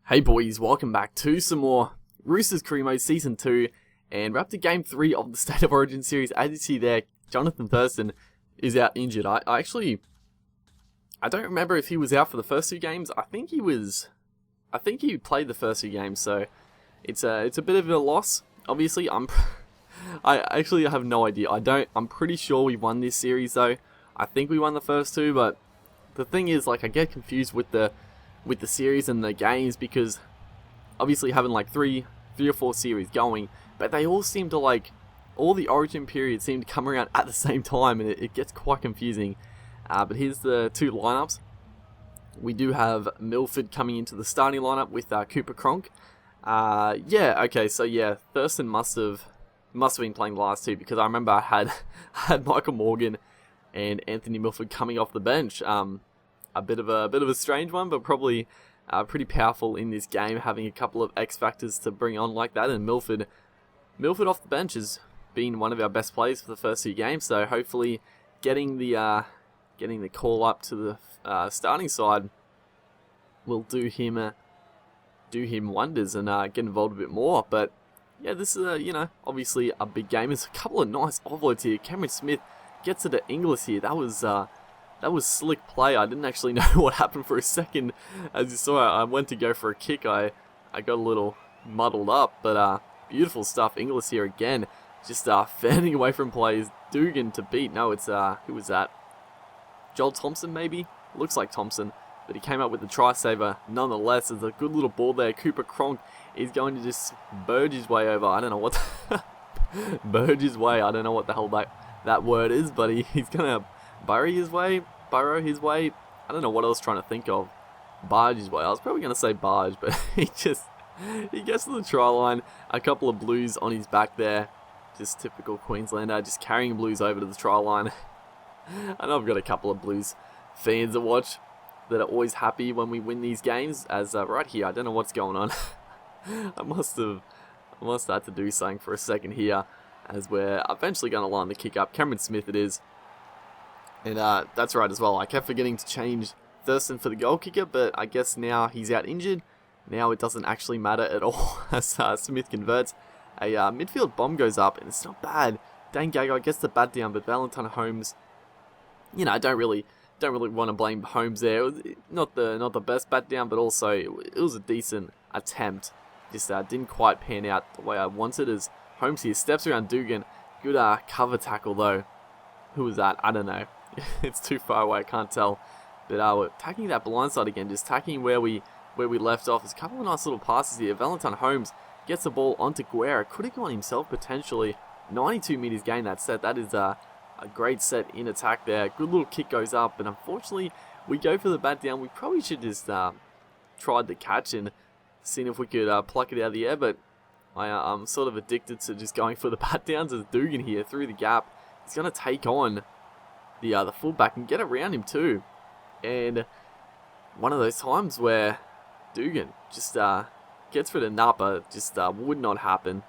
Hey boys, welcome back to some more Roosters Career Mode Season 2, and we're up to Game 3 of the State of Origin series. As you see there, Jonathan Thurston is out injured. I don't remember if he was out for the first two games. I think he played the first two games, so it's a bit of a loss. Obviously, I actually have no idea. I'm pretty sure we won this series though. I think we won the first two, but the thing is, like, I get confused with the series and the games, because obviously having like three or four series going, but they all seem to, like, all the origin periods seem to come around at the same time, and it gets quite confusing. But here's the two lineups. We do have Milford coming into the starting lineup with Cooper Cronk. Thurston must have been playing the last two, because I remember I had Michael Morgan and Anthony Milford coming off the bench. A bit of a strange one, but probably pretty powerful in this game, having a couple of X factors to bring on like that. And Milford off the bench has been one of our best players for the first two games, so hopefully getting the call up to the starting side will do him wonders and get involved a bit more. But yeah, this is obviously a big game. There's a couple of nice offloads here. Cameron Smith gets it to Inglis here. That was slick play. I didn't actually know what happened for a second. As you saw, I went to go for a kick. I got a little muddled up, but beautiful stuff. Inglis here again, just fanning away from players. Dugan to beat. No, it's who was that? Joel Thompson, maybe? Looks like Thompson, but he came up with the try saver nonetheless. There's a good little ball there. Cooper Cronk is going to just burge his way over. I don't know what burge his way. I don't know what the hell that word is, but he's gonna burrow his way. I don't know what I was trying to think of. Barge his way. I was probably going to say barge, but he gets to the try line. A couple of blues on his back there. Just typical Queenslander, just carrying blues over to the try line. I know I've got a couple of blues fans that watch that are always happy when we win these games. As right here, I don't know what's going on. I must have had to do something for a second here, as we're eventually going to line the kick up. Cameron Smith it is. And that's right as well. I kept forgetting to change Thurston for the goal kicker, but I guess now he's out injured. Now it doesn't actually matter at all, as Smith converts. A midfield bomb goes up, and it's not bad. Dane Gagai gets the bat down, but Valentine Holmes, I don't really want to blame Holmes there. It was not the best bat down, but also it was a decent attempt. Just didn't quite pan out the way I wanted. As Holmes here steps around Dugan. Good cover tackle though. Who was that? I don't know. It's too far away, I can't tell. But we're attacking that blind side again, just attacking where we left off. There's a couple of nice little passes here. Valentine Holmes gets the ball onto Guerra. Could have gone himself potentially. 92 meters gain that set. That is a great set in attack there. Good little kick goes up, but unfortunately we go for the bat down. We probably should just tried the catch and seen if we could pluck it out of the air, but I'm sort of addicted to just going for the bat downs. As Dugan here through the gap. He's going to take on the fullback and get around him too. And one of those times where Dugan just gets rid of Napa, just would not happen.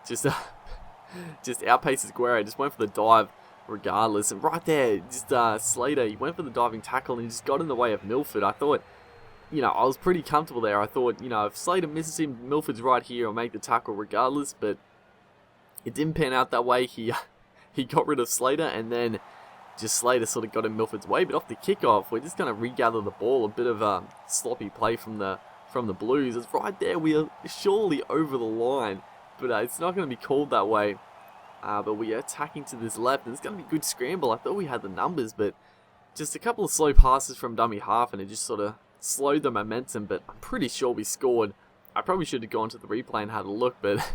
Just outpaces Guerra, just went for the dive regardless. And right there, just Slater, he went for the diving tackle and he just got in the way of Milford. I thought, I was pretty comfortable there. I thought, if Slater misses him, Milford's right here, I'll make the tackle regardless. But it didn't pan out that way. He got rid of Slater, and then just Slater sort of got in Milford's way. But off the kickoff, we're just going to regather the ball. A bit of a sloppy play from the Blues. It's right there. We are surely over the line, but it's not going to be called that way. But we are attacking to this left, and it's going to be a good scramble. I thought we had the numbers, but just a couple of slow passes from dummy half, and it just sort of slowed the momentum. But I'm pretty sure we scored. I probably should have gone to the replay and had a look, but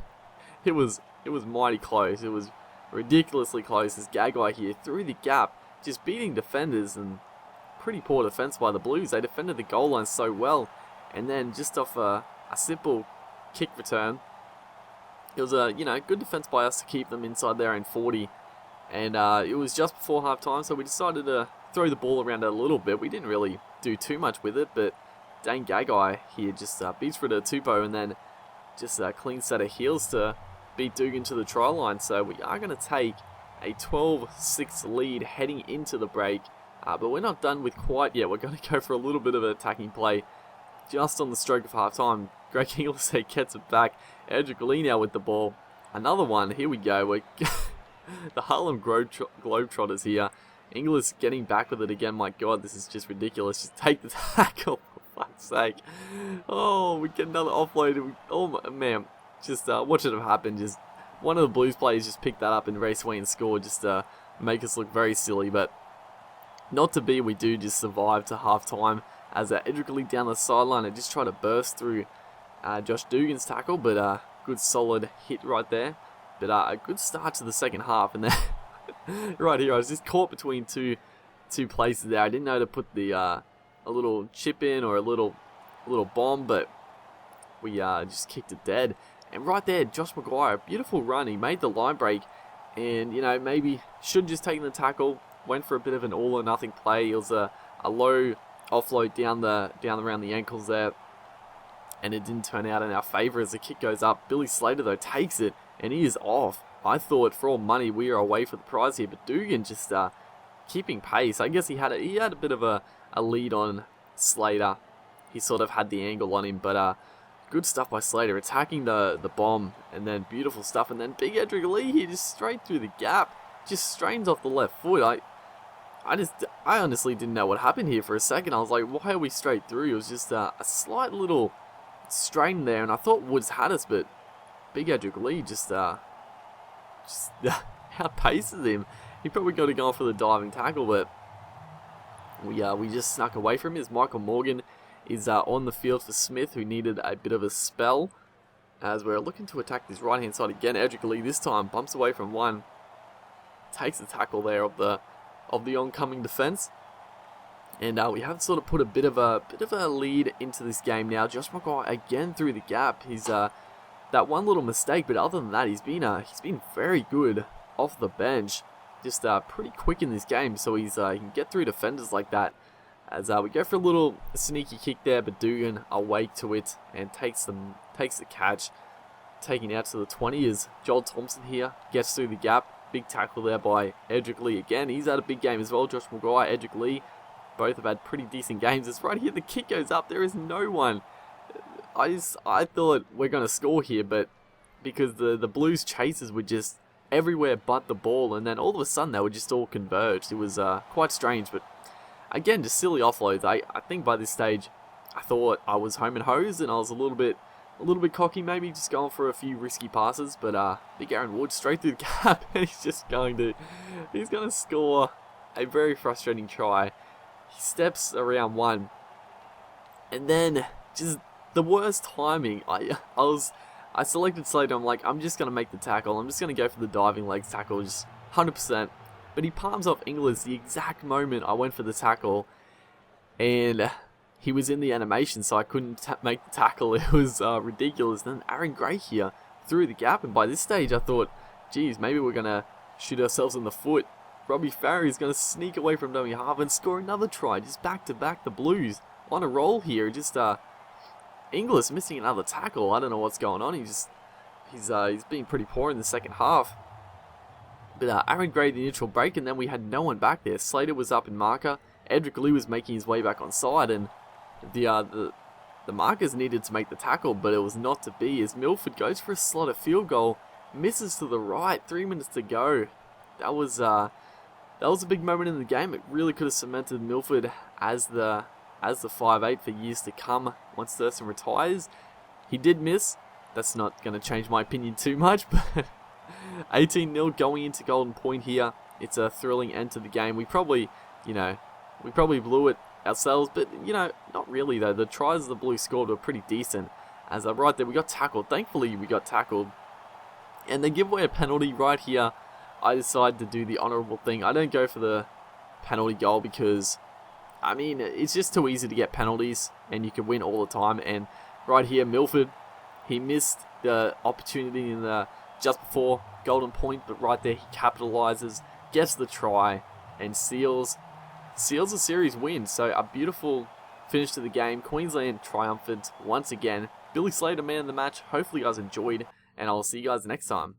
it was mighty close. It was ridiculously close. As Gagai here through the gap, just beating defenders, and pretty poor defense by the Blues. They defended the goal line so well, and then just off a simple kick return, it was a good defense by us to keep them inside their own 40. And it was just before half time, so we decided to throw the ball around a little bit. We didn't really do too much with it, but Dane Gagai here just beats rid of Tupou, and then just a clean set of heels to beat Dugan to the try line. So we are going to take a 12-6 lead heading into the break, but we're not done with quite yet. We're going to go for a little bit of an attacking play just on the stroke of half time. Greg Inglis gets it back. Edric Lee now with the ball. Another one. Here we go. We're the Harlem Globetrotters here. Inglis getting back with it again. My God, this is just ridiculous. Just take the tackle, for fuck's sake. Oh, we get another offload. Oh, man. Just what should have happened? Just one of the Blues players just picked that up and raced away and scored. Just make us look very silly. But not to be. We do just survive to half-time. As Edric Lee down the sideline and just try to burst through Josh Dugan's tackle. But good solid hit right there. But a good start to the second half. And then right here, I was just caught between two places there. I didn't know to put the a little chip in or a little bomb, but we just kicked it dead. And right there, Josh Maguire, beautiful run. He made the line break, and maybe should just taken the tackle. Went for a bit of an all or nothing play. It was a low offload down around the ankles there, and it didn't turn out in our favour as the kick goes up. Billy Slater though takes it, and he is off. I thought for all money we are away for the prize here, but Dugan just keeping pace. I guess he had a bit of a lead on Slater. He sort of had the angle on him, but good stuff by Slater, attacking the bomb, and then beautiful stuff, and then big Edric Lee here just straight through the gap, just strains off the left foot. I honestly didn't know what happened here for a second. I was like, why are we straight through? It was just a slight little strain there, and I thought Woods had us, but big Edric Lee just outpaces him. He probably got to go for the diving tackle, but we just snuck away from him as Michael Morgan is on the field for Smith, who needed a bit of a spell. As we're looking to attack this right-hand side again, Edric Lee this time bumps away from one, takes the tackle there of the oncoming defense, and we have sort of put a bit of a lead into this game now. Josh Maguire again through the gap. He's that one little mistake, but other than that, he's been very good off the bench. Just pretty quick in this game, so he can get through defenders like that. As we go for a little sneaky kick there, but Dugan awake to it and takes the catch, taking out to the 20 as Joel Thompson here gets through the gap. Big tackle there by Edric Lee again. He's had a big game as well. Josh Maguire, Edric Lee, both have had pretty decent games. It's right here, the kick goes up. There is no one. I thought we're going to score here, but because the Blues chasers were just everywhere but the ball, and then all of a sudden they were just all converged. It was quite strange, but again, just silly offloads. I think by this stage, I thought I was home and hosed, and I was a little bit cocky, maybe just going for a few risky passes. But big Aaron Wood straight through the gap, and he's going to score a very frustrating try. He steps around one, and then just the worst timing. I selected Slater. I'm like, I'm just going to make the tackle. I'm just going to go for the diving legs tackle, just 100%. But he palms off Inglis the exact moment I went for the tackle, and he was in the animation, so I couldn't make the tackle. It was ridiculous. Then Aaron Gray here through the gap, and by this stage I thought, geez, maybe we're going to shoot ourselves in the foot. Robbie Farry is going to sneak away from dummy half and score another try, just back to back. The Blues on a roll here. Just Inglis missing another tackle. I don't know what's going on. He's been pretty poor in the second half. But Aaron Gray the neutral break, and then we had no one back there. Slater was up in marker. Edric Lee was making his way back on side, and the markers needed to make the tackle, but it was not to be as Milford goes for a slotted field goal, misses to the right. 3 minutes to go. That was a big moment in the game. It really could have cemented Milford as the 5'8" for years to come once Thurston retires. He did miss. That's not going to change my opinion too much, but 18-0 going into Golden Point here. It's a thrilling end to the game. We probably blew it ourselves, but, not really, though. The tries the Blues scored were pretty decent. As right there, we got tackled. Thankfully, we got tackled. And they give away a penalty right here. I decided to do the honourable thing. I don't go for the penalty goal because, it's just too easy to get penalties, and you can win all the time. And right here, Milford, he missed the opportunity in the just before Golden Point, but right there he capitalises, gets the try, and seals a series win. So a beautiful finish to the game. Queensland triumphant once again. Billy Slater, man of the match. Hopefully you guys enjoyed, and I'll see you guys next time.